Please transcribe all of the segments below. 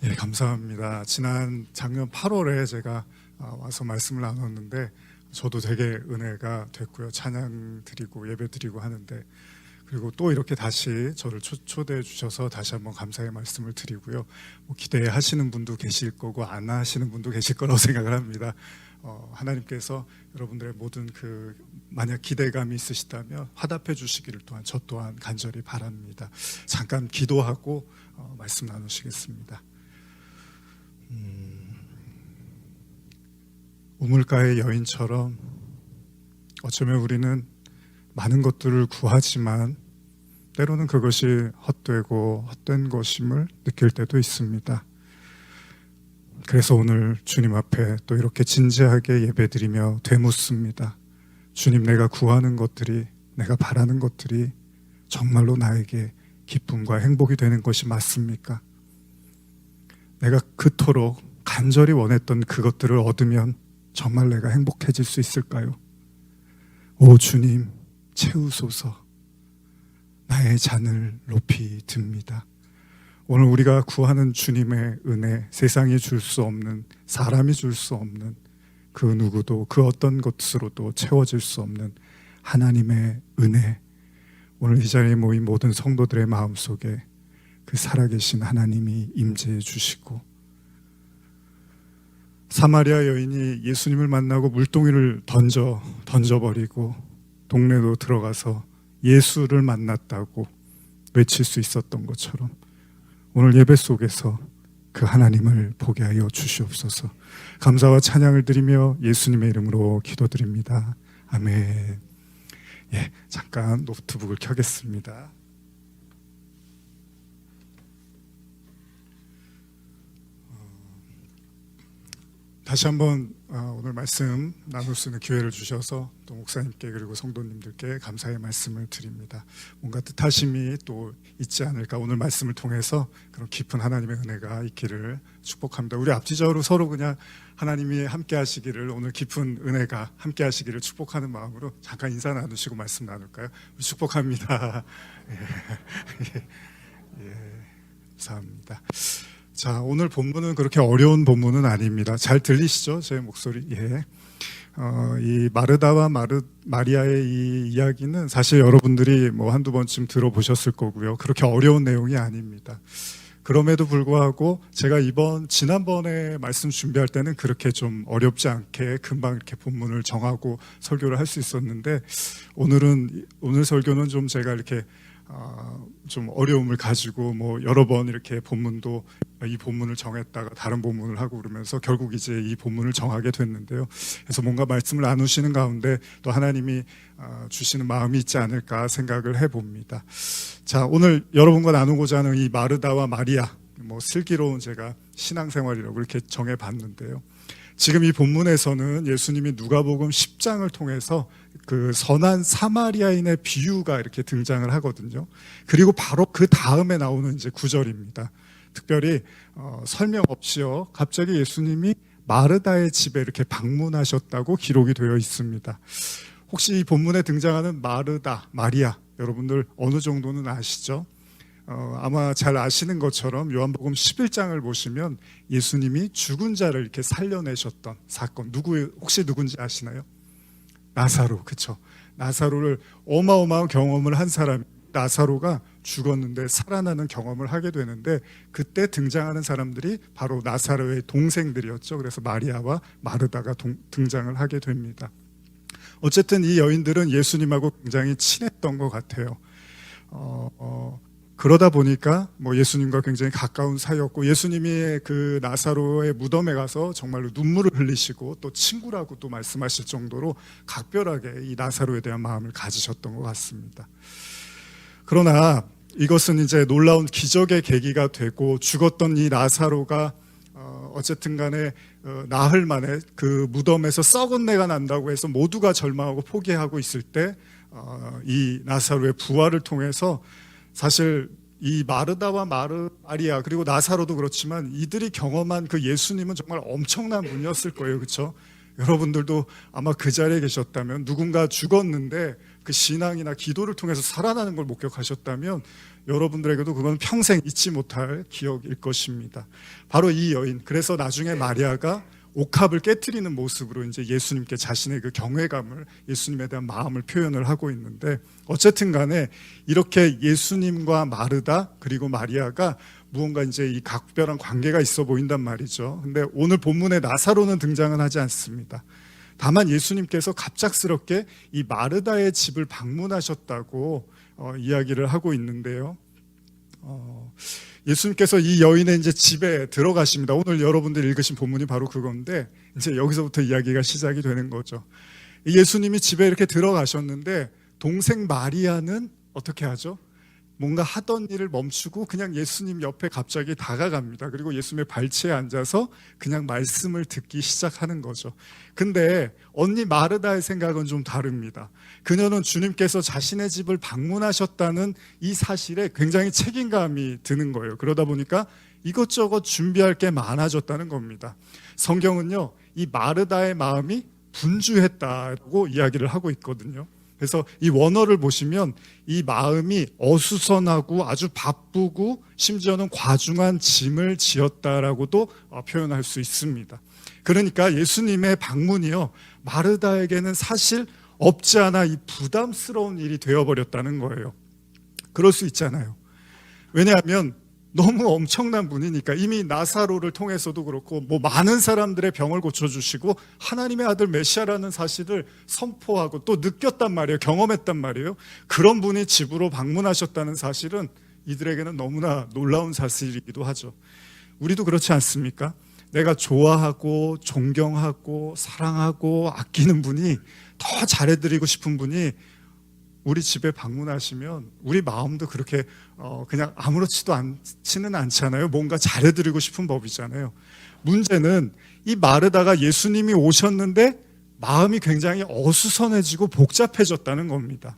예, 감사합니다. 지난 작년 8월에 제가 와서 말씀을 나눴는데 저도 되게 은혜가 됐고요. 찬양 드리고 예배 드리고 하는데, 그리고 또 이렇게 다시 저를 초대해 주셔서 다시 한번 감사의 말씀을 드리고요. 기대하시는 분도 계실 거고 안 하시는 분도 계실 거라고 생각을 합니다. 하나님께서 여러분들의 모든 만약 기대감이 있으시다면 화답해 주시기를 또한 저 또한 간절히 바랍니다. 잠깐 기도하고 말씀 나누시겠습니다. 우물가의 여인처럼 어쩌면 우리는 많은 것들을 구하지만 때로는 그것이 헛되고 헛된 것임을 느낄 때도 있습니다. 그래서 오늘 주님 앞에 또 이렇게 진지하게 예배드리며 되묻습니다. 주님, 내가 구하는 것들이, 내가 바라는 것들이 정말로 나에게 기쁨과 행복이 되는 것이 맞습니까? 내가 그토록 간절히 원했던 그것들을 얻으면 정말 내가 행복해질 수 있을까요? 오 주님, 채우소서. 나의 잔을 높이 듭니다. 오늘 우리가 구하는 주님의 은혜, 세상이 줄 수 없는, 사람이 줄 수 없는 그 누구도 그 어떤 것으로도 채워질 수 없는 하나님의 은혜, 오늘 이 자리에 모인 모든 성도들의 마음속에 그 살아계신 하나님이 임재해 주시고, 사마리아 여인이 예수님을 만나고 물동이를 던져버리고 동네로 들어가서 예수를 만났다고 외칠 수 있었던 것처럼 오늘 예배 속에서 그 하나님을 보게 하여 주시옵소서. 감사와 찬양을 드리며 예수님의 이름으로 기도드립니다. 아멘. 예, 잠깐 노트북을 켜겠습니다. 다시 한번 오늘 말씀 나눌 수 있는 기회를 주셔서 또 목사님께 그리고 성도님들께 감사의 말씀을 드립니다. 뭔가 뜻하심이 또 있지 않을까, 오늘 말씀을 통해서 그런 깊은 하나님의 은혜가 있기를 축복합니다. 우리 앞뒤적으로 서로 그냥 하나님이 함께 하시기를, 오늘 깊은 은혜가 함께 하시기를 축복하는 마음으로 잠깐 인사 나누시고 말씀 나눌까요? 우리 축복합니다. 예, 감사합니다. 자, 오늘 본문은 그렇게 어려운 본문은 아닙니다. 잘 들리시죠? 제 목소리. 예. 이 마르다와 마리아의 이 이야기는 사실 여러분들이 한두 번쯤 들어보셨을 거고요. 그렇게 어려운 내용이 아닙니다. 그럼에도 불구하고 제가 지난번에 말씀 준비할 때는 그렇게 좀 어렵지 않게 금방 이렇게 본문을 정하고 설교를 할 수 있었는데, 오늘 설교는 좀 제가 이렇게 좀 어려움을 가지고 여러 번 이렇게 이 본문을 정했다가 다른 본문을 하고 그러면서 결국 이제 이 본문을 정하게 됐는데요. 그래서 뭔가 말씀을 나누시는 가운데 또 하나님이 주시는 마음이 있지 않을까 생각을 해봅니다. 자, 오늘 여러분과 나누고자 하는 이 마르다와 마리아, 슬기로운 제가 신앙생활이라고 이렇게 정해봤는데요. 지금 이 본문에서는 예수님이 누가복음 10장을 통해서 그 선한 사마리아인의 비유가 이렇게 등장을 하거든요. 그리고 바로 그 다음에 나오는 이제 구절입니다. 특별히 설명 없이요, 갑자기 예수님이 마르다의 집에 이렇게 방문하셨다고 기록이 되어 있습니다. 혹시 이 본문에 등장하는 마르다, 마리아, 여러분들 어느 정도는 아시죠? 아마 잘 아시는 것처럼 요한복음 11장을 보시면 예수님이 죽은 자를 이렇게 살려내셨던 사건, 혹시 누군지 아시나요? 나사로, 그쵸? 나사로를 어마어마한 경험을 한 사람, 나사로가 죽었는데 살아나는 경험을 하게 되는데, 그때 등장하는 사람들이 바로 나사로의 동생들이었죠. 그래서 마리아와 마르다가 등장을 하게 됩니다. 어쨌든 이 여인들은 예수님하고 굉장히 친했던 것 같아요. 그러다 보니까 예수님과 굉장히 가까운 사이였고, 예수님이 그 나사로의 무덤에 가서 정말로 눈물을 흘리시고 또 친구라고 또 말씀하실 정도로 각별하게 이 나사로에 대한 마음을 가지셨던 것 같습니다. 그러나 이것은 이제 놀라운 기적의 계기가 되고, 죽었던 이 나사로가 어쨌든 간에 나흘 만에 그 무덤에서 썩은 내가 난다고 해서 모두가 절망하고 포기하고 있을 때 이 나사로의 부활을 통해서, 사실 이 마르다와 마리아 그리고 나사로도 그렇지만 이들이 경험한 그 예수님은 정말 엄청난 분이었을 거예요. 그렇죠? 여러분들도 아마 그 자리에 계셨다면 누군가 죽었는데 그 신앙이나 기도를 통해서 살아나는 걸 목격하셨다면 여러분들에게도 그건 평생 잊지 못할 기억일 것입니다. 바로 이 여인, 그래서 나중에 마리아가 옥합을 깨트리는 모습으로 이제 예수님께 자신의 그 경외감을, 예수님에 대한 마음을 표현을 하고 있는데, 어쨌든 간에 이렇게 예수님과 마르다 그리고 마리아가 무언가 이제 이 각별한 관계가 있어 보인단 말이죠. 근데 오늘 본문에 나사로는 등장은 하지 않습니다. 다만 예수님께서 갑작스럽게 이 마르다의 집을 방문하셨다고 이야기를 하고 있는데요. 예수님께서 이 여인의 이제 집에 들어가십니다. 오늘 여러분들이 읽으신 본문이 바로 그건데, 이제 여기서부터 이야기가 시작이 되는 거죠. 예수님이 집에 이렇게 들어가셨는데 동생 마리아는 어떻게 하죠? 뭔가 하던 일을 멈추고 그냥 예수님 옆에 갑자기 다가갑니다. 그리고 예수님의 발치에 앉아서 그냥 말씀을 듣기 시작하는 거죠. 근데 언니 마르다의 생각은 좀 다릅니다. 그녀는 주님께서 자신의 집을 방문하셨다는 이 사실에 굉장히 책임감이 드는 거예요. 그러다 보니까 이것저것 준비할 게 많아졌다는 겁니다. 성경은요, 이 마르다의 마음이 분주했다고 이야기를 하고 있거든요. 그래서 이 원어를 보시면 이 마음이 어수선하고 아주 바쁘고 심지어는 과중한 짐을 지었다라고도 표현할 수 있습니다. 그러니까 예수님의 방문이요, 마르다에게는 사실 없지 않아 이 부담스러운 일이 되어버렸다는 거예요. 그럴 수 있잖아요. 왜냐하면 너무 엄청난 분이니까. 이미 나사로를 통해서도 그렇고 뭐 많은 사람들의 병을 고쳐주시고 하나님의 아들 메시아라는 사실을 선포하고 또 느꼈단 말이에요. 경험했단 말이에요. 그런 분이 집으로 방문하셨다는 사실은 이들에게는 너무나 놀라운 사실이기도 하죠. 우리도 그렇지 않습니까? 내가 좋아하고 존경하고 사랑하고 아끼는 분이, 더 잘해드리고 싶은 분이 우리 집에 방문하시면 우리 마음도 그렇게 그냥 아무렇지도 않지는 않잖아요. 뭔가 잘해드리고 싶은 법이잖아요. 문제는 이 마르다가 예수님이 오셨는데 마음이 굉장히 어수선해지고 복잡해졌다는 겁니다.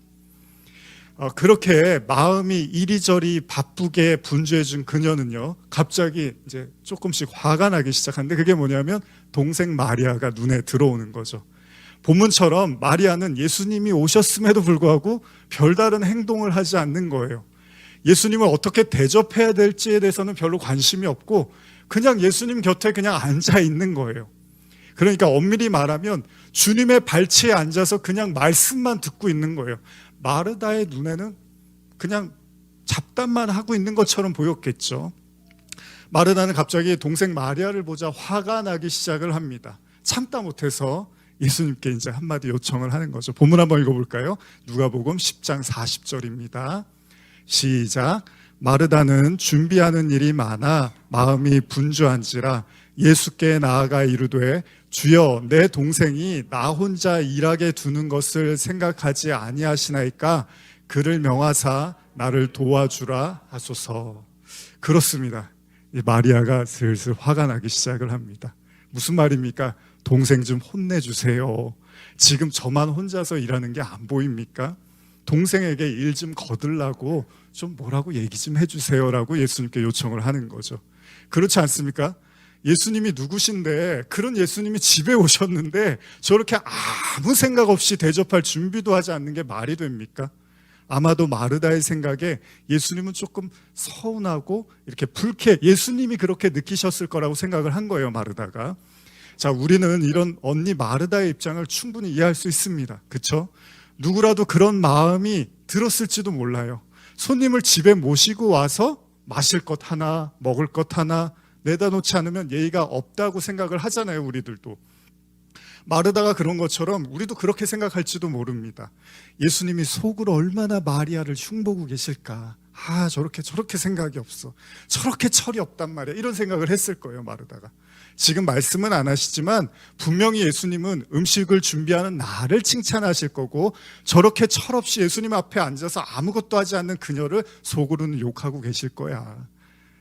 그렇게 마음이 이리저리 바쁘게 분주해진 그녀는요, 갑자기 이제 조금씩 화가 나기 시작하는데, 그게 뭐냐면 동생 마리아가 눈에 들어오는 거죠. 본문처럼 마리아는 예수님이 오셨음에도 불구하고 별다른 행동을 하지 않는 거예요. 예수님을 어떻게 대접해야 될지에 대해서는 별로 관심이 없고 그냥 예수님 곁에 그냥 앉아 있는 거예요. 그러니까 엄밀히 말하면 주님의 발치에 앉아서 그냥 말씀만 듣고 있는 거예요. 마르다의 눈에는 그냥 잡담만 하고 있는 것처럼 보였겠죠. 마르다는 갑자기 동생 마리아를 보자 화가 나기 시작을 합니다. 참다 못해서 예수님께 이제 한마디 요청을 하는 거죠. 본문 한번 읽어볼까요? 누가복음 10장 40절입니다. 시작. 마르다는 준비하는 일이 많아 마음이 분주한지라 예수께 나아가 이르되 주여, 내 동생이 나 혼자 일하게 두는 것을 생각하지 아니하시나이까 그를 명하사 나를 도와주라 하소서. 그렇습니다. 마리아가 슬슬 화가 나기 시작을 합니다. 무슨 말입니까? 동생 좀 혼내주세요. 지금 저만 혼자서 일하는 게 안 보입니까? 동생에게 일 좀 거들라고 좀 뭐라고 얘기 좀 해주세요라고 예수님께 요청을 하는 거죠. 그렇지 않습니까? 예수님이 누구신데, 그런 예수님이 집에 오셨는데 저렇게 아무 생각 없이 대접할 준비도 하지 않는 게 말이 됩니까? 아마도 마르다의 생각에 예수님은 조금 서운하고 이렇게 불쾌, 예수님이 그렇게 느끼셨을 거라고 생각을 한 거예요, 마르다가. 자, 우리는 이런 언니 마르다의 입장을 충분히 이해할 수 있습니다. 그렇죠? 누구라도 그런 마음이 들었을지도 몰라요. 손님을 집에 모시고 와서 마실 것 하나, 먹을 것 하나 내다 놓지 않으면 예의가 없다고 생각을 하잖아요, 우리들도. 마르다가 그런 것처럼 우리도 그렇게 생각할지도 모릅니다. 예수님이 속으로 얼마나 마리아를 흉보고 계실까. 저렇게 생각이 없어. 저렇게 철이 없단 말이야. 이런 생각을 했을 거예요, 마르다가. 지금 말씀은 안 하시지만 분명히 예수님은 음식을 준비하는 나를 칭찬하실 거고, 저렇게 철없이 예수님 앞에 앉아서 아무것도 하지 않는 그녀를 속으로는 욕하고 계실 거야.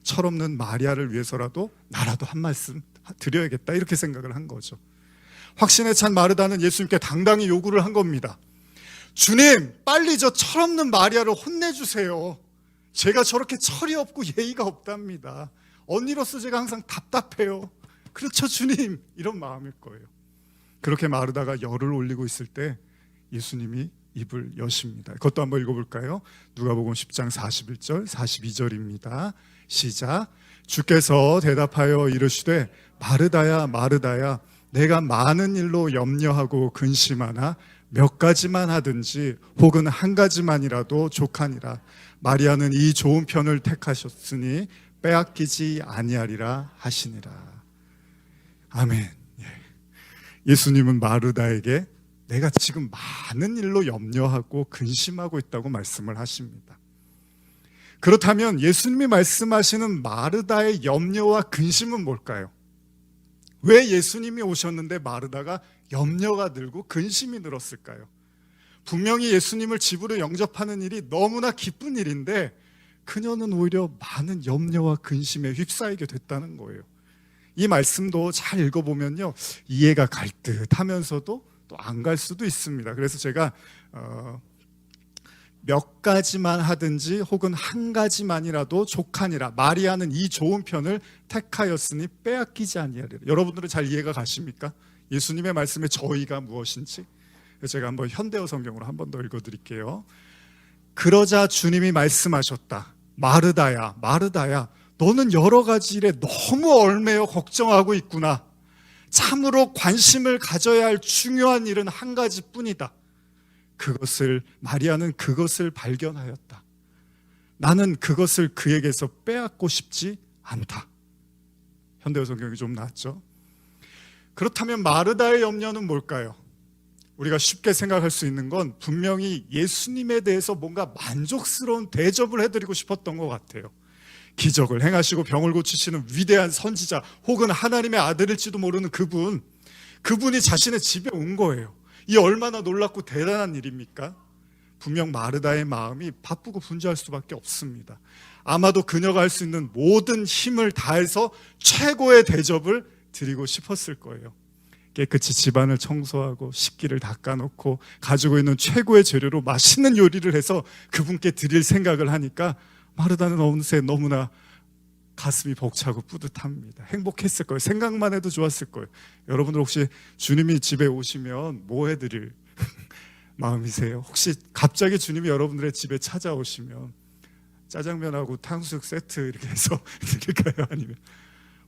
철없는 마리아를 위해서라도 나라도 한 말씀 드려야겠다, 이렇게 생각을 한 거죠. 확신에 찬 마르다는 예수님께 당당히 요구를 한 겁니다. 주님, 빨리 저 철없는 마리아를 혼내주세요. 제가 저렇게 철이 없고 예의가 없답니다. 언니로서 제가 항상 답답해요. 그렇죠, 주님, 이런 마음일 거예요. 그렇게 마르다가 열을 올리고 있을 때 예수님이 입을 여십니다. 그것도 한번 읽어볼까요? 누가복음 10장 41절 42절입니다. 시작. 주께서 대답하여 이르시되 마르다야 마르다야 내가 많은 일로 염려하고 근심하나 몇 가지만 하든지 혹은 한 가지만이라도 족하니라. 마리아는 이 좋은 편을 택하셨으니 빼앗기지 아니하리라 하시니라. 아멘. 예수님은 마르다에게 내가 지금 많은 일로 염려하고 근심하고 있다고 말씀을 하십니다. 그렇다면 예수님이 말씀하시는 마르다의 염려와 근심은 뭘까요? 왜 예수님이 오셨는데 마르다가 염려가 늘고 근심이 늘었을까요? 분명히 예수님을 집으로 영접하는 일이 너무나 기쁜 일인데 그녀는 오히려 많은 염려와 근심에 휩싸이게 됐다는 거예요. 이 말씀도 잘 읽어보면요, 이해가 갈 듯 하면서도 또 안 갈 수도 있습니다. 그래서 제가 몇 가지만 하든지 혹은 한 가지만이라도 족하니라. 마리아는 이 좋은 편을 택하였으니 빼앗기지 아니하리라. 여러분들은 잘 이해가 가십니까? 예수님의 말씀의 저희가 무엇인지. 제가 한번 현대어 성경으로 한 번 더 읽어드릴게요. 그러자 주님이 말씀하셨다. 마르다야 마르다야 너는 여러 가지 일에 너무 얽매여 걱정하고 있구나. 참으로 관심을 가져야 할 중요한 일은 한 가지뿐이다. 마리아는 그것을 발견하였다. 나는 그것을 그에게서 빼앗고 싶지 않다. 현대어 성경이 좀 낫죠. 그렇다면 마르다의 염려는 뭘까요? 우리가 쉽게 생각할 수 있는 건 분명히 예수님에 대해서 뭔가 만족스러운 대접을 해드리고 싶었던 것 같아요. 기적을 행하시고 병을 고치시는 위대한 선지자 혹은 하나님의 아들일지도 모르는 그분이 자신의 집에 온 거예요. 이 얼마나 놀랍고 대단한 일입니까? 분명 마르다의 마음이 바쁘고 분주할 수밖에 없습니다. 아마도 그녀가 할 수 있는 모든 힘을 다해서 최고의 대접을 드리고 싶었을 거예요. 깨끗이 집안을 청소하고 식기를 닦아놓고 가지고 있는 최고의 재료로 맛있는 요리를 해서 그분께 드릴 생각을 하니까 마르다는 어느새 너무나 가슴이 벅차고 뿌듯합니다. 행복했을 거예요. 생각만 해도 좋았을 거예요. 여러분들 혹시 주님이 집에 오시면 뭐 해드릴 마음이세요? 혹시 갑자기 주님이 여러분들의 집에 찾아오시면 짜장면하고 탕수육 세트 이렇게 해서 드릴까요? 아니면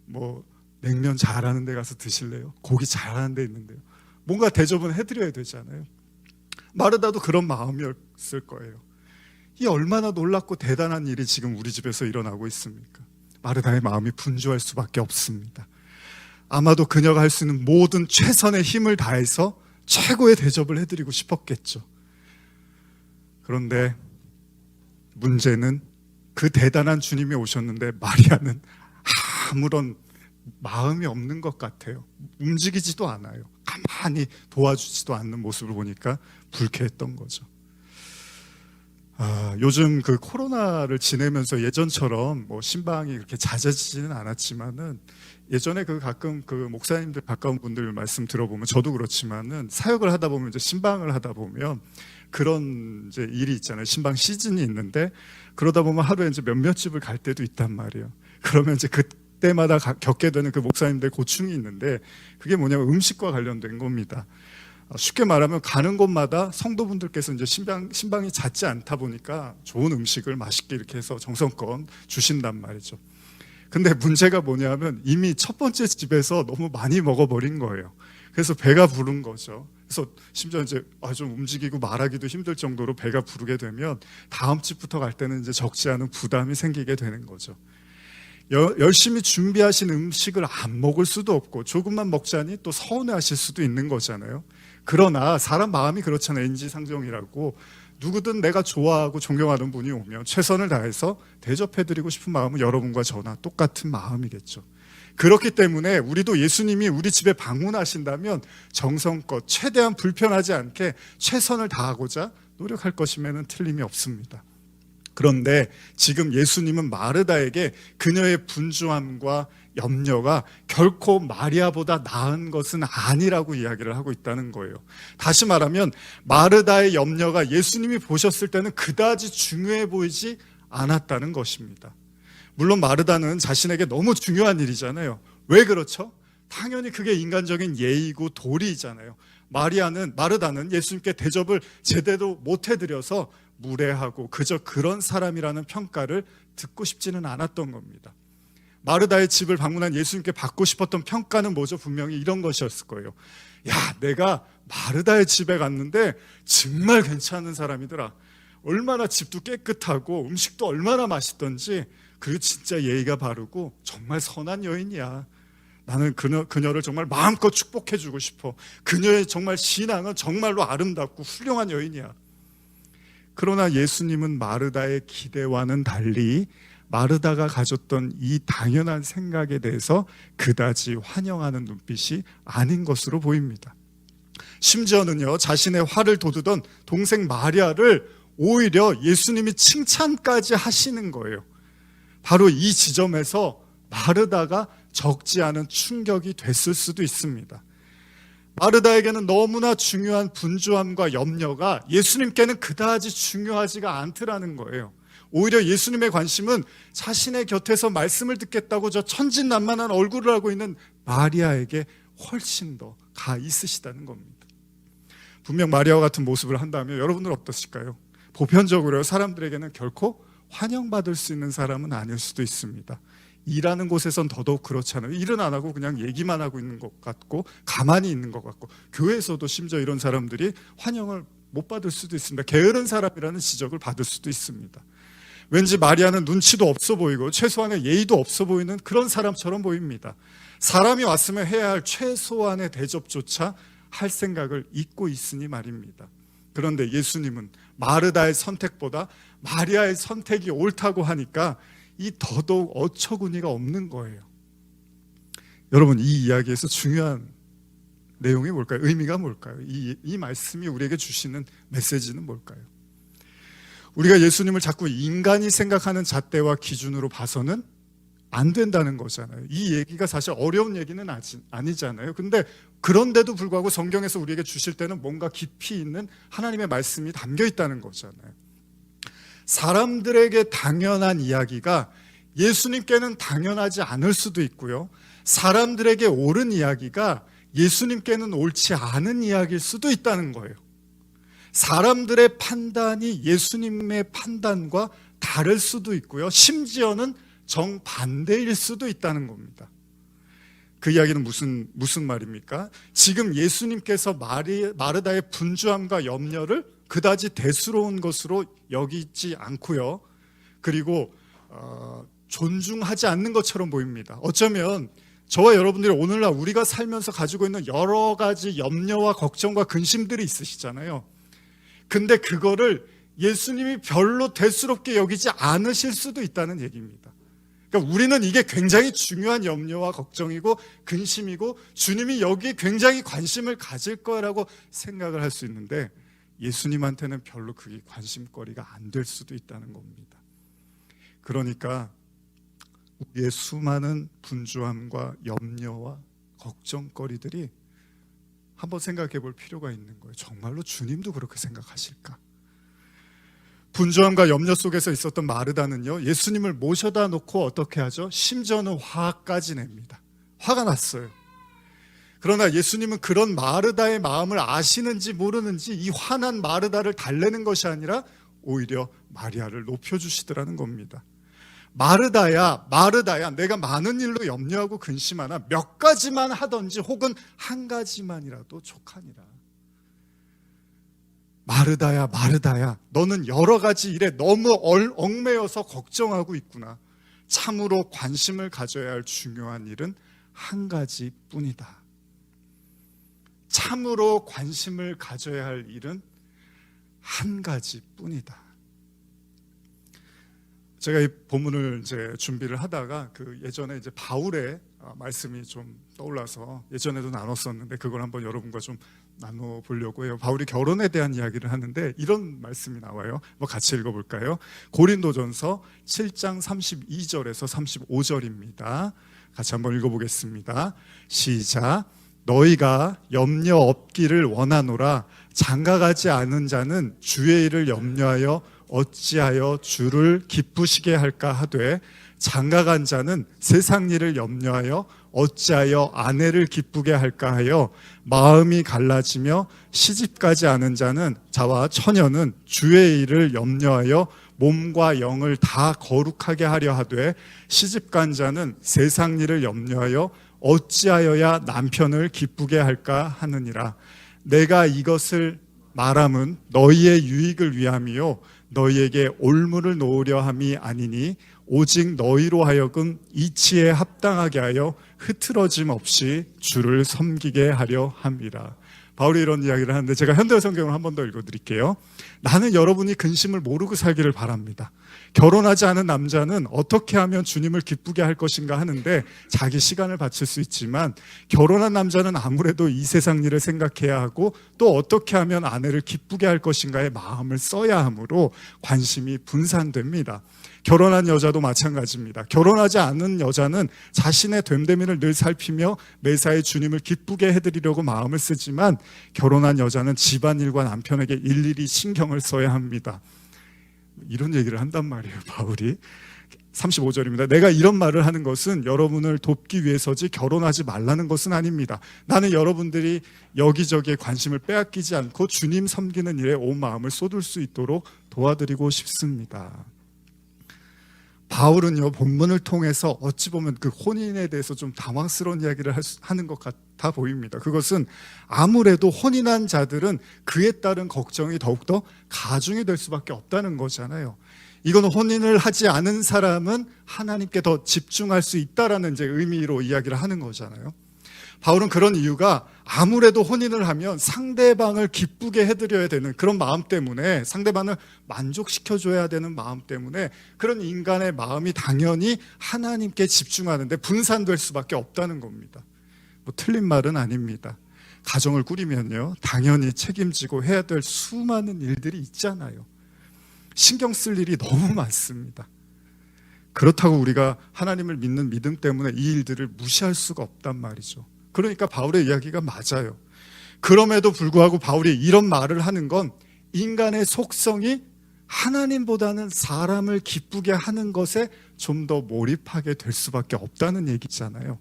뭐 냉면 잘하는 데 가서 드실래요? 고기 잘하는 데 있는데요. 뭔가 대접은 해드려야 되잖아요. 마르다도 그런 마음이었을 거예요. 이 얼마나 놀랍고 대단한 일이 지금 우리 집에서 일어나고 있습니까? 마르다의 마음이 분주할 수밖에 없습니다. 아마도 그녀가 할 수 있는 모든 최선의 힘을 다해서 최고의 대접을 해드리고 싶었겠죠. 그런데 문제는 그 대단한 주님이 오셨는데 마리아는 아무런 마음이 없는 것 같아요. 움직이지도 않아요. 가만히 도와주지도 않는 모습을 보니까 불쾌했던 거죠. 요즘 그 코로나를 지내면서 예전처럼 뭐 신방이 그렇게 잦아지지는 않았지만은 예전에 가끔 목사님들 가까운 분들 말씀 들어보면 저도 그렇지만은 사역을 하다 보면 이제 신방을 하다 보면 그런 이제 일이 있잖아요. 신방 시즌이 있는데 그러다 보면 하루에 이제 몇몇 집을 갈 때도 있단 말이에요. 그러면 이제 그때마다 겪게 되는 그 목사님들의 고충이 있는데 그게 뭐냐면 음식과 관련된 겁니다. 쉽게 말하면 가는 곳마다 성도분들께서 이제 신방이 잦지 않다 보니까 좋은 음식을 맛있게 이렇게 해서 정성껏 주신단 말이죠. 근데 문제가 뭐냐면 이미 첫 번째 집에서 너무 많이 먹어버린 거예요. 그래서 배가 부른 거죠. 그래서 심지어 이제 좀 움직이고 말하기도 힘들 정도로 배가 부르게 되면 다음 집부터 갈 때는 이제 적지 않은 부담이 생기게 되는 거죠. 열심히 준비하신 음식을 안 먹을 수도 없고 조금만 먹자니 또 서운해하실 수도 있는 거잖아요. 그러나 사람 마음이 그렇잖아요. 인지상정이라고 누구든 내가 좋아하고 존경하는 분이 오면 최선을 다해서 대접해드리고 싶은 마음은 여러분과 저나 똑같은 마음이겠죠. 그렇기 때문에 우리도 예수님이 우리 집에 방문하신다면 정성껏 최대한 불편하지 않게 최선을 다하고자 노력할 것이면 틀림이 없습니다. 그런데 지금 예수님은 마르다에게 그녀의 분주함과 염려가 결코 마리아보다 나은 것은 아니라고 이야기를 하고 있다는 거예요. 다시 말하면 마르다의 염려가 예수님이 보셨을 때는 그다지 중요해 보이지 않았다는 것입니다. 물론 마르다는 자신에게 너무 중요한 일이잖아요. 왜 그렇죠? 당연히 그게 인간적인 예의고 도리이잖아요. 마르다는 예수님께 대접을 제대로 못 해드려서 무례하고 그저 그런 사람이라는 평가를 듣고 싶지는 않았던 겁니다. 마르다의 집을 방문한 예수님께 받고 싶었던 평가는 뭐죠? 분명히 이런 것이었을 거예요. 야, 내가 마르다의 집에 갔는데 정말 괜찮은 사람이더라. 얼마나 집도 깨끗하고 음식도 얼마나 맛있던지, 그리고 진짜 예의가 바르고 정말 선한 여인이야. 나는 그녀를 정말 마음껏 축복해주고 싶어. 그녀의 정말 신앙은 정말로 아름답고 훌륭한 여인이야. 그러나 예수님은 마르다의 기대와는 달리 마르다가 가졌던 이 당연한 생각에 대해서 그다지 환영하는 눈빛이 아닌 것으로 보입니다. 심지어는요, 자신의 화를 돋우던 동생 마리아를 오히려 예수님이 칭찬까지 하시는 거예요. 바로 이 지점에서 마르다가 적지 않은 충격이 됐을 수도 있습니다. 마르다에게는 너무나 중요한 분주함과 염려가 예수님께는 그다지 중요하지가 않더라는 거예요. 오히려 예수님의 관심은 자신의 곁에서 말씀을 듣겠다고 저 천진난만한 얼굴을 하고 있는 마리아에게 훨씬 더 가 있으시다는 겁니다. 분명 마리아와 같은 모습을 한다면 여러분들 어떠실까요? 보편적으로 사람들에게는 결코 환영받을 수 있는 사람은 아닐 수도 있습니다. 일하는 곳에선 더더욱 그렇잖아요. 일은 안 하고 그냥 얘기만 하고 있는 것 같고 가만히 있는 것 같고, 교회에서도 심지어 이런 사람들이 환영을 못 받을 수도 있습니다. 게으른 사람이라는 지적을 받을 수도 있습니다. 왠지 마리아는 눈치도 없어 보이고 최소한의 예의도 없어 보이는 그런 사람처럼 보입니다. 사람이 왔으면 해야 할 최소한의 대접조차 할 생각을 잊고 있으니 말입니다. 그런데 예수님은 마르다의 선택보다 마리아의 선택이 옳다고 하니까 이 더더욱 어처구니가 없는 거예요. 여러분, 이 이야기에서 중요한 내용이 뭘까요? 의미가 뭘까요? 이 말씀이 우리에게 주시는 메시지는 뭘까요? 우리가 예수님을 자꾸 인간이 생각하는 잣대와 기준으로 봐서는 안 된다는 거잖아요. 이 얘기가 사실 어려운 얘기는 아니잖아요. 근데 그런데도 불구하고 성경에서 우리에게 주실 때는 뭔가 깊이 있는 하나님의 말씀이 담겨 있다는 거잖아요. 사람들에게 당연한 이야기가 예수님께는 당연하지 않을 수도 있고요, 사람들에게 옳은 이야기가 예수님께는 옳지 않은 이야기일 수도 있다는 거예요. 사람들의 판단이 예수님의 판단과 다를 수도 있고요, 심지어는 정반대일 수도 있다는 겁니다. 그 이야기는 무슨 말입니까? 지금 예수님께서 마르다의 분주함과 염려를 그다지 대수로운 것으로 여기지 않고요, 그리고 존중하지 않는 것처럼 보입니다. 어쩌면 저와 여러분들이 오늘날 우리가 살면서 가지고 있는 여러 가지 염려와 걱정과 근심들이 있으시잖아요. 근데 그거를 예수님이 별로 대수롭게 여기지 않으실 수도 있다는 얘기입니다. 그러니까 우리는 이게 굉장히 중요한 염려와 걱정이고 근심이고 주님이 여기에 굉장히 관심을 가질 거라고 생각을 할 수 있는데, 예수님한테는 별로 그게 관심거리가 안 될 수도 있다는 겁니다. 그러니까 우리의 수많은 분주함과 염려와 걱정거리들이 한번 생각해 볼 필요가 있는 거예요. 정말로 주님도 그렇게 생각하실까? 분주함과 염려 속에서 있었던 마르다는요, 예수님을 모셔다 놓고 어떻게 하죠? 심지어는 화까지 냅니다. 화가 났어요. 그러나 예수님은 그런 마르다의 마음을 아시는지 모르는지 이 화난 마르다를 달래는 것이 아니라 오히려 마리아를 높여주시더라는 겁니다. 마르다야, 내가 많은 일로 염려하고 근심하나 몇 가지만 하던지 혹은 한 가지만이라도 족하니라. 마르다야, 너는 여러 가지 일에 너무 얽매여서 걱정하고 있구나. 참으로 관심을 가져야 할 중요한 일은 한 가지뿐이다. 참으로 관심을 가져야 할 일은 한 가지뿐이다. 제가 이 본문을 이제 준비를 하다가 예전에 이제 바울의 말씀이 좀 떠올라서 예전에도 나눴었는데 그걸 한번 여러분과 좀 나눠 보려고 해요. 바울이 결혼에 대한 이야기를 하는데 이런 말씀이 나와요. 같이 읽어볼까요? 고린도전서 7장 32절에서 35절입니다. 같이 한번 읽어보겠습니다. 시작. 너희가 염려 없기를 원하노라. 장가가지 않은 자는 주의 일을 염려하여 어찌하여 주를 기쁘시게 할까 하되 장가간 자는 세상 일을 염려하여 어찌하여 아내를 기쁘게 할까 하여 마음이 갈라지며 시집가지 않은 자와 처녀는 주의 일을 염려하여 몸과 영을 다 거룩하게 하려 하되 시집간 자는 세상 일을 염려하여 어찌하여야 남편을 기쁘게 할까 하느니라. 내가 이것을 말함은 너희의 유익을 위함이요 너희에게 올무를 놓으려 함이 아니니 오직 너희로 하여금 이치에 합당하게 하여 흐트러짐 없이 주를 섬기게 하려 함이라. 바울이 이런 이야기를 하는데 제가 현대 성경을 한 번 더 읽어드릴게요. 나는 여러분이 근심을 모르고 살기를 바랍니다. 결혼하지 않은 남자는 어떻게 하면 주님을 기쁘게 할 것인가 하는데 자기 시간을 바칠 수 있지만 결혼한 남자는 아무래도 이 세상 일을 생각해야 하고 또 어떻게 하면 아내를 기쁘게 할 것인가에 마음을 써야 하므로 관심이 분산됩니다. 결혼한 여자도 마찬가지입니다. 결혼하지 않은 여자는 자신의 됨됨이를 늘 살피며 매사에 주님을 기쁘게 해드리려고 마음을 쓰지만 결혼한 여자는 집안일과 남편에게 일일이 신경을 써야 합니다. 이런 얘기를 한단 말이에요, 바울이. 35절입니다. 내가 이런 말을 하는 것은 여러분을 돕기 위해서지 결혼하지 말라는 것은 아닙니다. 나는 여러분들이 여기저기에 관심을 빼앗기지 않고 주님 섬기는 일에 온 마음을 쏟을 수 있도록 도와드리고 싶습니다. 바울은요, 본문을 통해서 어찌 보면 그 혼인에 대해서 좀 당황스러운 이야기를 하는 것 같아 보입니다. 그것은 아무래도 혼인한 자들은 그에 따른 걱정이 더욱더 가중이 될 수밖에 없다는 거잖아요. 이거는 혼인을 하지 않은 사람은 하나님께 더 집중할 수 있다라는 이제 의미로 이야기를 하는 거잖아요. 바울은 그런 이유가 아무래도 혼인을 하면 상대방을 기쁘게 해드려야 되는 그런 마음 때문에, 상대방을 만족시켜줘야 되는 마음 때문에 그런 인간의 마음이 당연히 하나님께 집중하는데 분산될 수밖에 없다는 겁니다. 뭐 틀린 말은 아닙니다. 가정을 꾸리면요, 당연히 책임지고 해야 될 수많은 일들이 있잖아요. 신경 쓸 일이 너무 많습니다. 그렇다고 우리가 하나님을 믿는 믿음 때문에 이 일들을 무시할 수가 없단 말이죠. 그러니까 바울의 이야기가 맞아요. 그럼에도 불구하고 바울이 이런 말을 하는 건 인간의 속성이 하나님보다는 사람을 기쁘게 하는 것에 좀 더 몰입하게 될 수밖에 없다는 얘기잖아요.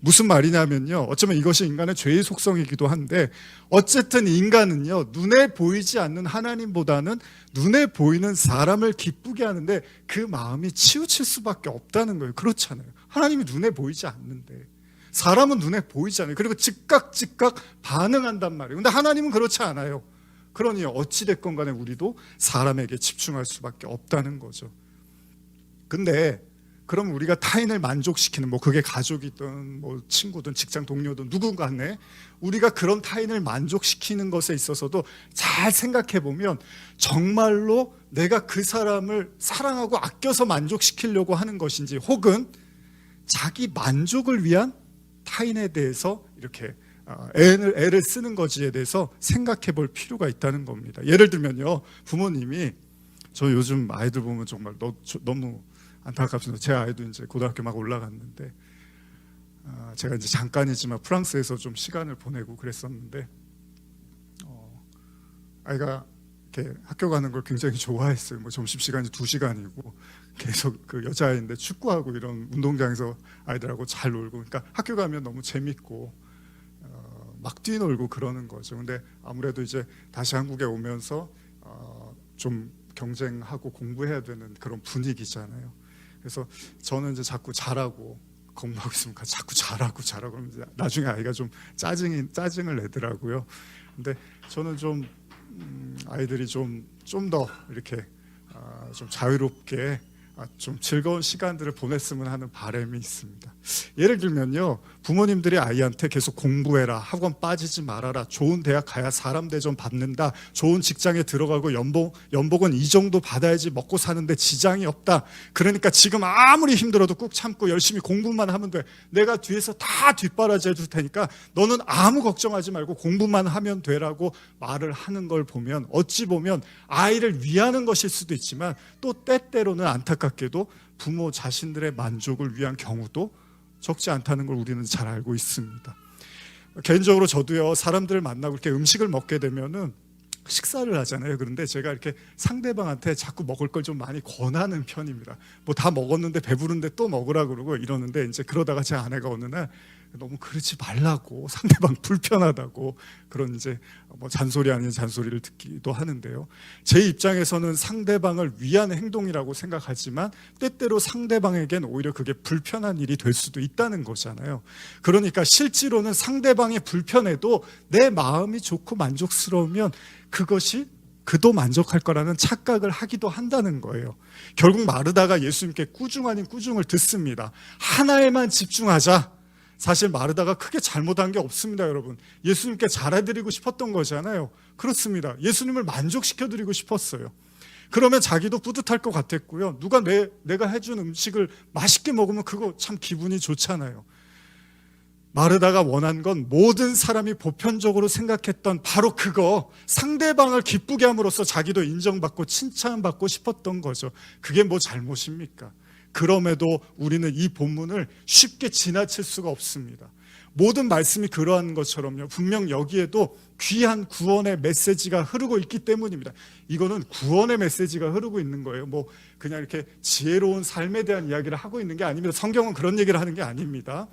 무슨 말이냐면요, 어쩌면 이것이 인간의 죄의 속성이기도 한데 어쨌든 인간은요, 눈에 보이지 않는 하나님보다는 눈에 보이는 사람을 기쁘게 하는데 그 마음이 치우칠 수밖에 없다는 거예요. 그렇잖아요. 하나님이 눈에 보이지 않는데 사람은 눈에 보이잖아요. 그리고 즉각 반응한단 말이에요. 근데 하나님은 그렇지 않아요. 그러니 어찌됐건 간에 우리도 사람에게 집중할 수밖에 없다는 거죠. 근데 그럼 우리가 타인을 만족시키는, 뭐 그게 가족이든 뭐 친구든 직장 동료든 누군 간에 우리가 그런 타인을 만족시키는 것에 있어서도 잘 생각해 보면 정말로 내가 그 사람을 사랑하고 아껴서 만족시키려고 하는 것인지, 혹은 자기 만족을 위한 타인에 대해서 이렇게 애를 쓰는 것에 대해서 생각해 볼 필요가 있다는 겁니다. 예를 들면요, 부모님이, 저 요즘 아이들 보면 정말 너무 안타깝습니다. 제 아이도 이제 고등학교 막 올라갔는데 제가 이제 잠깐이지만 프랑스에서 좀 시간을 보내고 그랬었는데 아이가 이렇게 학교 가는 걸 굉장히 좋아했어요. 뭐 점심시간이 2시간이고 계속 그 여자아이인데 축구하고 이런 운동장에서 아이들하고 잘 놀고, 그러니까 학교 가면 너무 재밌고 막 뛰놀고 그러는 거죠. 근데 아무래도 이제 다시 한국에 오면서 좀 경쟁하고 공부해야 되는 그런 분위기잖아요. 그래서 저는 이제 자꾸 잘하고 공부하고 있으면 자꾸 잘하고 그러면 이제 나중에 아이가 좀 짜증을 내더라고요. 근데 저는 좀 아이들이 좀 더 이렇게 좀 자유롭게 좀 즐거운 시간들을 보냈으면 하는 바람이 있습니다. 예를 들면요, 부모님들이 아이한테 계속 공부해라, 학원 빠지지 말아라, 좋은 대학 가야 사람 대접 받는다, 좋은 직장에 들어가고 연봉은 이 정도 받아야지 먹고 사는데 지장이 없다, 그러니까 지금 아무리 힘들어도 꾹 참고 열심히 공부만 하면 돼, 내가 뒤에서 다 뒷바라지 해줄 테니까 너는 아무 걱정하지 말고 공부만 하면 되라고 말을 하는 걸 보면 어찌 보면 아이를 위하는 것일 수도 있지만 또 때때로는 안타깝게도 부모 자신들의 만족을 위한 경우도 적지 않다는 걸 우리는 잘 알고 있습니다. 개인적으로 저도요, 사람들을 만나고 이렇게 음식을 먹게 되면은 식사를 하잖아요. 그런데 제가 이렇게 상대방한테 자꾸 먹을 걸 좀 많이 권하는 편입니다. 뭐 다 먹었는데 배부른데 또 먹으라 그러고 이러는데, 이제 그러다가 제 아내가 어느 날 너무 그러지 말라고, 상대방 불편하다고 그런 이제 뭐 잔소리 아닌 잔소리를 듣기도 하는데요. 제 입장에서는 상대방을 위한 행동이라고 생각하지만 때때로 상대방에겐 오히려 그게 불편한 일이 될 수도 있다는 거잖아요. 그러니까 실제로는 상대방이 불편해도 내 마음이 좋고 만족스러우면 그것이 그도 만족할 거라는 착각을 하기도 한다는 거예요. 결국 마르다가 예수님께 꾸중 아닌 꾸중을 듣습니다. 하나에만 집중하자. 사실 마르다가 크게 잘못한 게 없습니다, 여러분. 예수님께 잘해드리고 싶었던 거잖아요. 그렇습니다. 예수님을 만족시켜드리고 싶었어요. 그러면 자기도 뿌듯할 것 같았고요. 누가 내가 해준 음식을 맛있게 먹으면 그거 참 기분이 좋잖아요. 마르다가 원한 건 모든 사람이 보편적으로 생각했던 바로 그거, 상대방을 기쁘게 함으로써 자기도 인정받고 칭찬받고 싶었던 거죠. 그게 뭐 잘못입니까? 그럼에도 우리는 이 본문을 쉽게 지나칠 수가 없습니다. 모든 말씀이 그러한 것처럼요, 분명 여기에도 귀한 구원의 메시지가 흐르고 있기 때문입니다. 이거는 구원의 메시지가 흐르고 있는 거예요. 뭐 그냥 이렇게 지혜로운 삶에 대한 이야기를 하고 있는 게 아닙니다. 성경은 그런 얘기를 하는 게 아닙니다.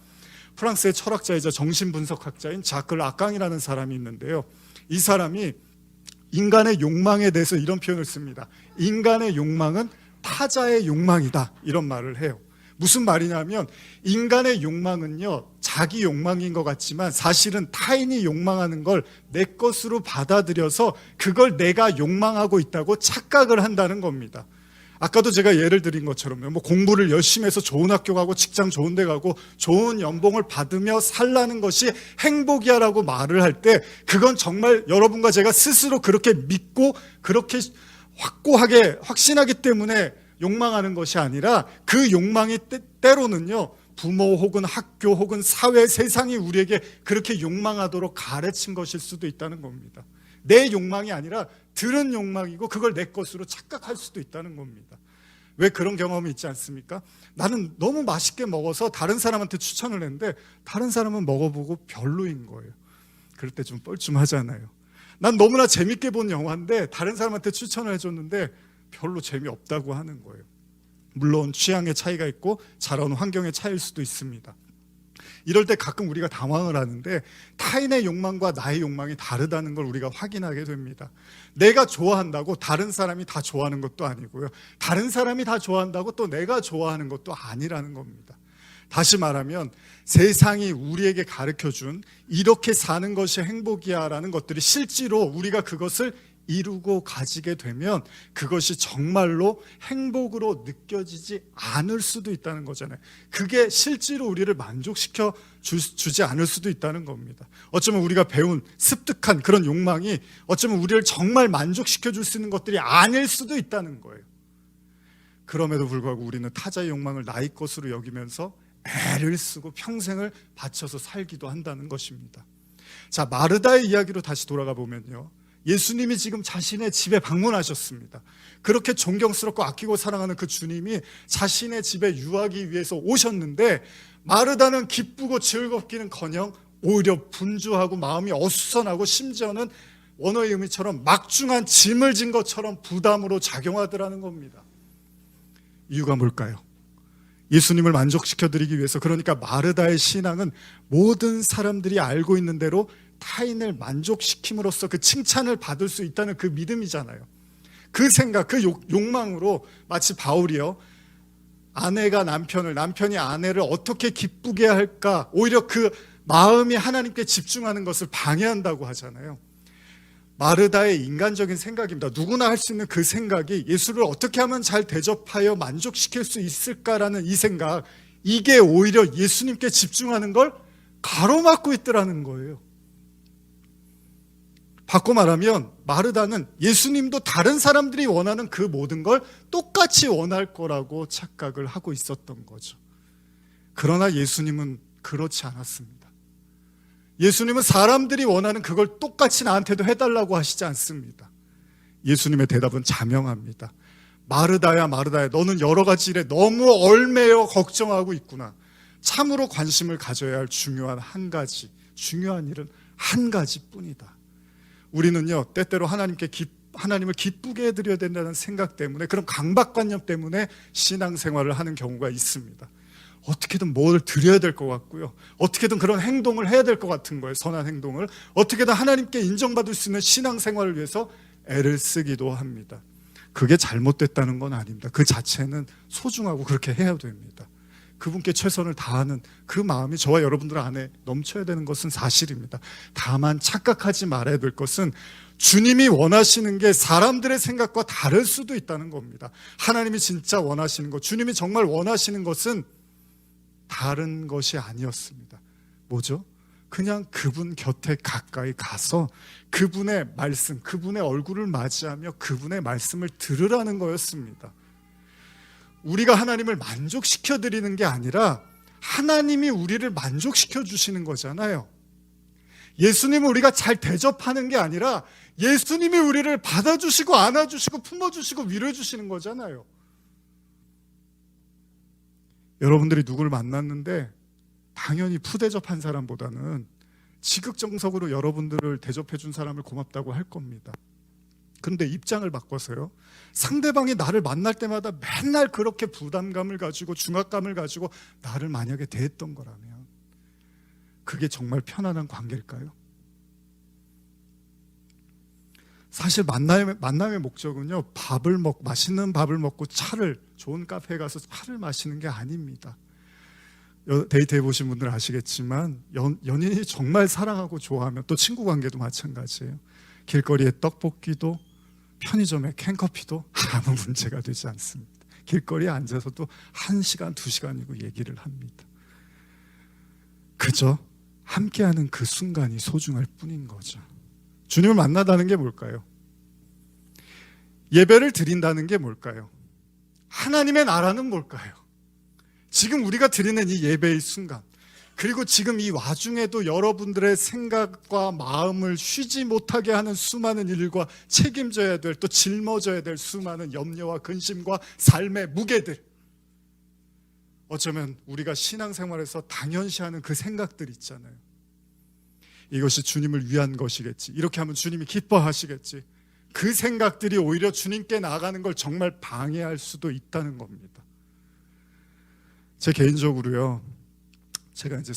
프랑스의 철학자이자 정신분석학자인 자크 라깡이라는 사람이 있는데요, 이 사람이 인간의 욕망에 대해서 이런 표현을 씁니다. 인간의 욕망은 타자의 욕망이다, 이런 말을 해요. 무슨 말이냐면 인간의 욕망은요, 자기 욕망인 것 같지만 사실은 타인이 욕망하는 걸 내 것으로 받아들여서 그걸 내가 욕망하고 있다고 착각을 한다는 겁니다. 아까도 제가 예를 드린 것처럼요, 뭐 공부를 열심히 해서 좋은 학교 가고 직장 좋은 데 가고 좋은 연봉을 받으며 살라는 것이 행복이야라고 말을 할 때, 그건 정말 여러분과 제가 스스로 그렇게 믿고 그렇게 확고하게 확신하기 때문에 욕망하는 것이 아니라, 그 욕망이 때로는요, 부모 혹은 학교 혹은 사회, 세상이 우리에게 그렇게 욕망하도록 가르친 것일 수도 있다는 겁니다. 내 욕망이 아니라 들은 욕망이고 그걸 내 것으로 착각할 수도 있다는 겁니다. 왜 그런 경험이 있지 않습니까? 나는 너무 맛있게 먹어서 다른 사람한테 추천을 했는데 다른 사람은 먹어보고 별로인 거예요. 그럴 때 좀 뻘쭘하잖아요. 난 너무나 재밌게 본 영화인데 다른 사람한테 추천을 해줬는데 별로 재미없다고 하는 거예요. 물론 취향의 차이가 있고 자라온 환경의 차이일 수도 있습니다. 이럴 때 가끔 우리가 당황을 하는데 타인의 욕망과 나의 욕망이 다르다는 걸 우리가 확인하게 됩니다. 내가 좋아한다고 다른 사람이 다 좋아하는 것도 아니고요, 다른 사람이 다 좋아한다고 또 내가 좋아하는 것도 아니라는 겁니다. 다시 말하면 세상이 우리에게 가르쳐준 이렇게 사는 것이 행복이야 라는 것들이 실제로 우리가 그것을 이루고 가지게 되면 그것이 정말로 행복으로 느껴지지 않을 수도 있다는 거잖아요. 그게 실제로 우리를 만족시켜 주지 않을 수도 있다는 겁니다. 어쩌면 우리가 배운 습득한 그런 욕망이 어쩌면 우리를 정말 만족시켜 줄 수 있는 것들이 아닐 수도 있다는 거예요. 그럼에도 불구하고 우리는 타자의 욕망을 나의 것으로 여기면서 애를 쓰고 평생을 바쳐서 살기도 한다는 것입니다. 자, 마르다의 이야기로 다시 돌아가 보면요, 예수님이 지금 자신의 집에 방문하셨습니다. 그렇게 존경스럽고 아끼고 사랑하는 그 주님이 자신의 집에 유하기 위해서 오셨는데, 마르다는 기쁘고 즐겁기는커녕 오히려 분주하고 마음이 어수선하고 심지어는 원어의 의미처럼 막중한 짐을 진 것처럼 부담으로 작용하더라는 겁니다. 이유가 뭘까요? 예수님을 만족시켜드리기 위해서, 그러니까 마르다의 신앙은 모든 사람들이 알고 있는 대로 타인을 만족시킴으로써 그 칭찬을 받을 수 있다는 그 믿음이잖아요. 그 생각, 그 욕망으로 마치 바울이요, 아내가 남편을, 남편이 아내를 어떻게 기쁘게 할까, 오히려 그 마음이 하나님께 집중하는 것을 방해한다고 하잖아요. 마르다의 인간적인 생각입니다. 누구나 할 수 있는 그 생각이 예수를 어떻게 하면 잘 대접하여 만족시킬 수 있을까라는 이 생각, 이게 오히려 예수님께 집중하는 걸 가로막고 있더라는 거예요. 바꿔 말하면 마르다는 예수님도 다른 사람들이 원하는 그 모든 걸 똑같이 원할 거라고 착각을 하고 있었던 거죠. 그러나 예수님은 그렇지 않았습니다. 예수님은 사람들이 원하는 그걸 똑같이 나한테도 해달라고 하시지 않습니다. 예수님의 대답은 자명합니다. 마르다야, 마르다야, 너는 여러 가지 일에 너무 얽매여 걱정하고 있구나. 참으로 관심을 가져야 할 중요한 일은 한 가지뿐이다. 우리는요, 때때로 하나님을 기쁘게 해드려야 된다는 생각 때문에, 그런 강박관념 때문에 신앙생활을 하는 경우가 있습니다. 어떻게든 뭘 드려야 될 것 같고요, 어떻게든 그런 행동을 해야 될 것 같은 거예요. 선한 행동을 어떻게든 하나님께 인정받을 수 있는 신앙생활을 위해서 애를 쓰기도 합니다. 그게 잘못됐다는 건 아닙니다. 그 자체는 소중하고 그렇게 해야 됩니다. 그분께 최선을 다하는 그 마음이 저와 여러분들 안에 넘쳐야 되는 것은 사실입니다. 다만 착각하지 말아야 될 것은, 주님이 원하시는 게 사람들의 생각과 다를 수도 있다는 겁니다. 하나님이 진짜 원하시는 것, 주님이 정말 원하시는 것은 다른 것이 아니었습니다. 뭐죠? 그냥 그분 곁에 가까이 가서 그분의 말씀, 그분의 얼굴을 맞이하며 그분의 말씀을 들으라는 거였습니다. 우리가 하나님을 만족시켜 드리는 게 아니라 하나님이 우리를 만족시켜 주시는 거잖아요. 예수님을 우리가 잘 대접하는 게 아니라 예수님이 우리를 받아주시고 안아주시고 품어주시고 위로해 주시는 거잖아요. 여러분들이 누구를 만났는데 당연히 푸대접한 사람보다는 지극정석으로 여러분들을 대접해 준 사람을 고맙다고 할 겁니다. 근데 입장을 바꿔서요, 상대방이 나를 만날 때마다 맨날 그렇게 부담감을 가지고 중압감을 가지고 나를 만약에 대했던 거라면 그게 정말 편안한 관계일까요? 사실 만남의 목적은요, 맛있는 밥을 먹고 좋은 카페에 가서 차를 마시는 게 아닙니다. 데이트해 보신 분들 아시겠지만 연인이 정말 사랑하고 좋아하면, 또 친구 관계도 마찬가지예요. 길거리의 떡볶이도 편의점의 캔커피도 아무 문제가 되지 않습니다. 길거리에 앉아서도 1시간, 2시간이고 얘기를 합니다. 그저 함께하는 그 순간이 소중할 뿐인 거죠. 주님을 만나다는 게 뭘까요? 예배를 드린다는 게 뭘까요? 하나님의 나라는 뭘까요? 지금 우리가 드리는 이 예배의 순간, 그리고 지금 이 와중에도 여러분들의 생각과 마음을 쉬지 못하게 하는 수많은 일과 책임져야 될, 또 짊어져야 될 수많은 염려와 근심과 삶의 무게들, 어쩌면 우리가 신앙생활에서 당연시하는 그 생각들 있잖아요. 이것이 주님을 위한 것이겠지, 이렇게 하면 주님이 기뻐하시겠지, 그 생각들이 오히려 주님께 나아가는 걸 정말 방해할 수도 있다는 겁니다. 제 개인적으로요, 제가 이제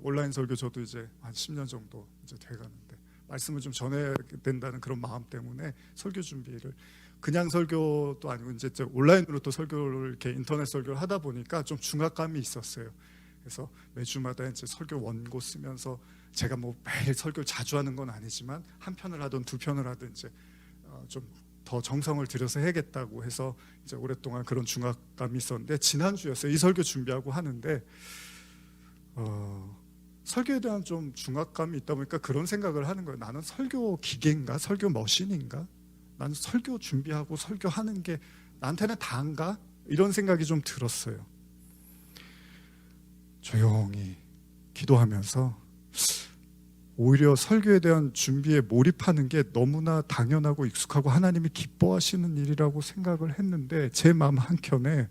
온라인 설교 저도 이제 한 10년 정도 이제 돼가는데, 말씀을 좀 전해야 된다는 그런 마음 때문에 설교 준비를, 그냥 설교도 아니고 이제 온라인으로 또 설교를, 이렇게 인터넷 설교를 하다 보니까 좀 중압감이 있었어요. 그래서 매주마다 이제 설교 원고 쓰면서, 제가 뭐 매일 설교를 자주 하는 건 아니지만 한 편을 하든 두 편을 하든 이제 좀 더 정성을 들여서 해야겠다고 해서 이제 오랫동안 그런 중압감이 있었는데, 지난주였어요. 이 설교 준비하고 하는데 설교에 대한 좀 중압감이 있다 보니까 그런 생각을 하는 거예요. 나는 설교 기계인가? 설교 머신인가? 나는 설교 준비하고 설교하는 게 나한테는 다인가? 이런 생각이 좀 들었어요. 조용히 기도하면서 오히려 설교에 대한 준비에 몰입하는 게 너무나 당연하고 익숙하고 하나님이 기뻐하시는 일이라고 생각을 했는데, 제 마음 한켠에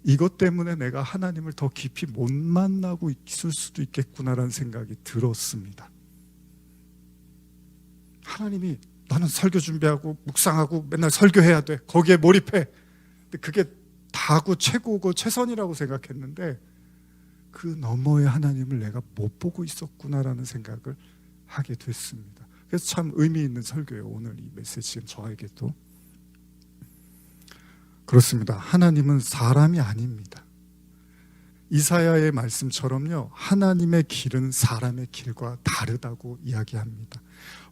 이것 때문에 내가 하나님을 더 깊이 못 만나고 있을 수도 있겠구나라는 생각이 들었습니다. 하나님이 나는 설교 준비하고 묵상하고 맨날 설교해야 돼, 거기에 몰입해, 근데 그게 다고 최고고 최선이라고 생각했는데, 그 너머의 하나님을 내가 못 보고 있었구나라는 생각을 하게 됐습니다. 그래서 참 의미 있는 설교예요, 오늘 이 메시지는 저에게도. 그렇습니다. 하나님은 사람이 아닙니다. 이사야의 말씀처럼요, 하나님의 길은 사람의 길과 다르다고 이야기합니다.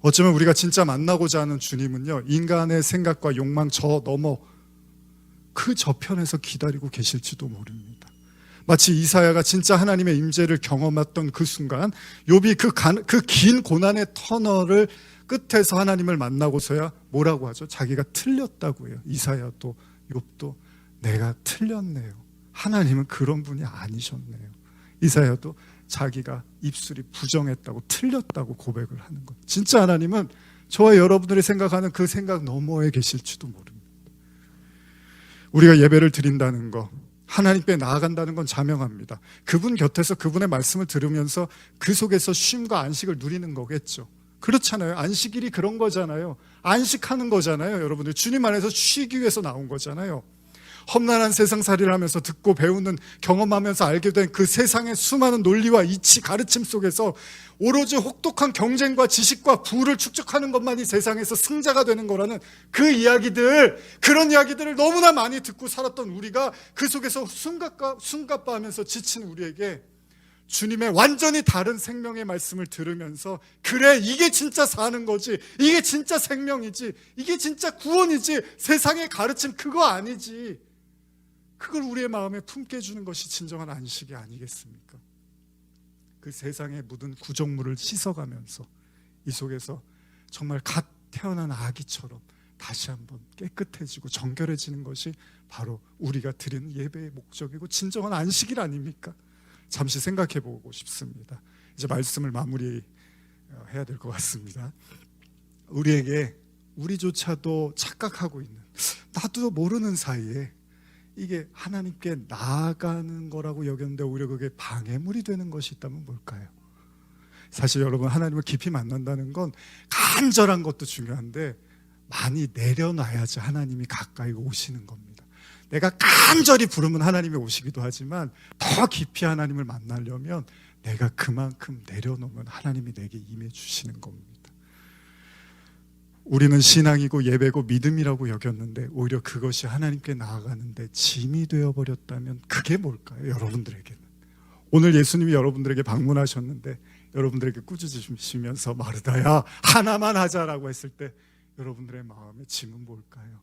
어쩌면 우리가 진짜 만나고자 하는 주님은요, 인간의 생각과 욕망 저 넘어 그 저편에서 기다리고 계실지도 모릅니다. 마치 이사야가 진짜 하나님의 임재를 경험했던 그 순간, 욥이 그 긴 고난의 터널을 끝에서 하나님을 만나고서야 뭐라고 하죠? 자기가 틀렸다고 해요. 이사야도 욥도 내가 틀렸네요. 하나님은 그런 분이 아니셨네요. 이사야도 자기가 입술이 부정했다고, 틀렸다고 고백을 하는 거예요. 진짜 하나님은 저와 여러분들이 생각하는 그 생각 너머에 계실지도 모릅니다. 우리가 예배를 드린다는 거, 하나님께 나아간다는 건 자명합니다. 그분 곁에서 그분의 말씀을 들으면서 그 속에서 쉼과 안식을 누리는 거겠죠. 그렇잖아요. 안식일이 그런 거잖아요. 안식하는 거잖아요. 여러분들 주님 안에서 쉬기 위해서 나온 거잖아요. 험난한 세상살이를 하면서 듣고 배우는, 경험하면서 알게 된 그 세상의 수많은 논리와 이치, 가르침 속에서 오로지 혹독한 경쟁과 지식과 부를 축적하는 것만이 세상에서 승자가 되는 거라는 그 이야기들, 그런 이야기들을 너무나 많이 듣고 살았던 우리가 그 속에서 숨가빠하면서 지친 우리에게 주님의 완전히 다른 생명의 말씀을 들으면서, 그래, 이게 진짜 사는 거지, 이게 진짜 생명이지, 이게 진짜 구원이지, 세상의 가르침 그거 아니지, 그걸 우리의 마음에 품게 해주는 것이 진정한 안식이 아니겠습니까? 그 세상에 묻은 구정물을 씻어가면서 이 속에서 정말 갓 태어난 아기처럼 다시 한번 깨끗해지고 정결해지는 것이 바로 우리가 드리는 예배의 목적이고 진정한 안식일 아닙니까? 잠시 생각해 보고 싶습니다. 이제 말씀을 마무리해야 될 것 같습니다. 우리에게, 우리조차도 착각하고 있는, 나도 모르는 사이에 이게 하나님께 나아가는 거라고 여겼는데 오히려 그게 방해물이 되는 것이 있다면 뭘까요? 사실 여러분, 하나님을 깊이 만난다는 건 간절한 것도 중요한데 많이 내려놔야지 하나님이 가까이 오시는 겁니다. 내가 간절히 부르면 하나님이 오시기도 하지만 더 깊이 하나님을 만나려면 내가 그만큼 내려놓으면 하나님이 내게 임해 주시는 겁니다. 우리는 신앙이고 예배고 믿음이라고 여겼는데 오히려 그것이 하나님께 나아가는데 짐이 되어버렸다면 그게 뭘까요? 여러분들에게는. 오늘 예수님이 여러분들에게 방문하셨는데 여러분들에게 꾸짖으시면서 마르다야 하나만 하자라고 했을 때 여러분들의 마음의 짐은 뭘까요?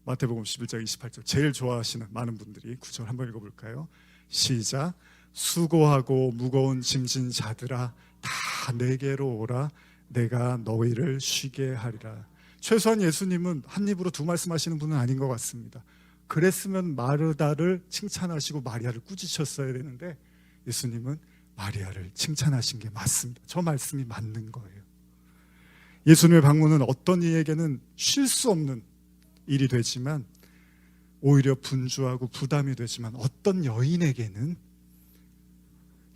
마태복음 11장 28절, 제일 좋아하시는 많은 분들이 9절 한번 읽어볼까요? 시작. 수고하고 무거운 짐진 자들아 다 내게로 오라, 내가 너희를 쉬게 하리라. 최소한 예수님은 한 입으로 두 말씀하시는 분은 아닌 것 같습니다. 그랬으면 마르다를 칭찬하시고 마리아를 꾸짖으셨어야 되는데 예수님은 마리아를 칭찬하신 게 맞습니다. 저 말씀이 맞는 거예요. 예수님의 방문은 어떤 이에게는 쉴 수 없는 일이 되지만 오히려 분주하고 부담이 되지만 어떤 여인에게는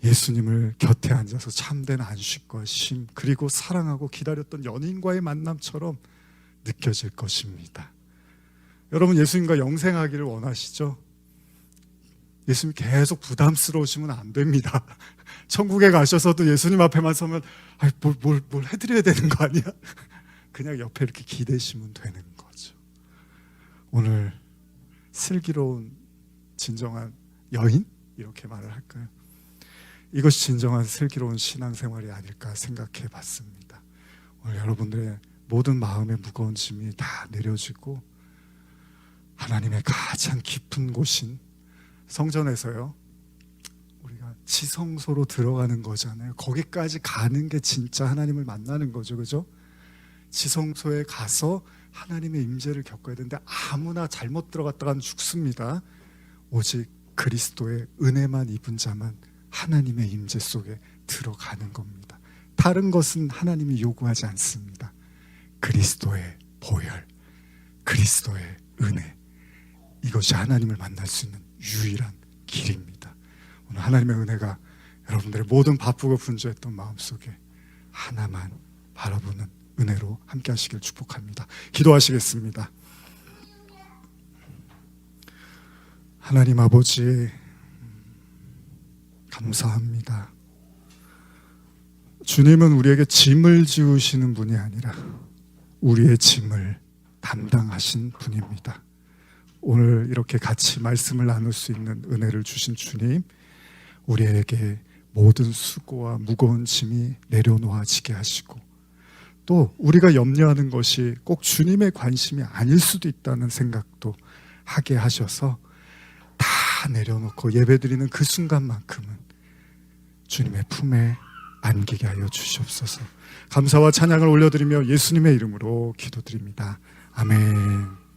예수님을 곁에 앉아서 참된 안식과 쉼, 그리고 사랑하고 기다렸던 연인과의 만남처럼 느껴질 것입니다. 여러분, 예수님과 영생하기를 원하시죠? 예수님 계속 부담스러우시면 안 됩니다. 천국에 가셔서도 예수님 앞에만 서면 뭘 해드려야 되는 거 아니야? 그냥 옆에 이렇게 기대시면 되는 거죠. 오늘 슬기로운 진정한 여인? 이렇게 말을 할까요? 이것이 진정한 슬기로운 신앙생활이 아닐까 생각해 봤습니다. 오늘 여러분들의 모든 마음의 무거운 짐이 다 내려지고 하나님의 가장 깊은 곳인 성전에서요, 우리가 지성소로 들어가는 거잖아요. 거기까지 가는 게 진짜 하나님을 만나는 거죠, 그죠? 지성소에 가서 하나님의 임재를 겪어야 되는데 아무나 잘못 들어갔다가는 죽습니다. 오직 그리스도의 은혜만 입은 자만 하나님의 임재 속에 들어가는 겁니다. 다른 것은 하나님이 요구하지 않습니다. 그리스도의 보혈, 그리스도의 은혜, 이것이 하나님을 만날 수 있는 유일한 길입니다. 오늘 하나님의 은혜가 여러분들의 모든 바쁘고 분주했던 마음속에 하나만 바라보는 은혜로 함께 하시길 축복합니다. 기도하시겠습니다. 하나님 아버지, 감사합니다. 주님은 우리에게 짐을 지우시는 분이 아니라 우리의 짐을 담당하신 분입니다. 오늘 이렇게 같이 말씀을 나눌 수 있는 은혜를 주신 주님, 우리에게 모든 수고와 무거운 짐이 내려놓아지게 하시고, 또 우리가 염려하는 것이 꼭 주님의 관심이 아닐 수도 있다는 생각도 하게 하셔서 다 내려놓고 예배드리는 그 순간만큼은 주님의 품에 안기게 하여 주시옵소서. 감사와 찬양을 올려드리며 예수님의 이름으로 기도드립니다. 아멘.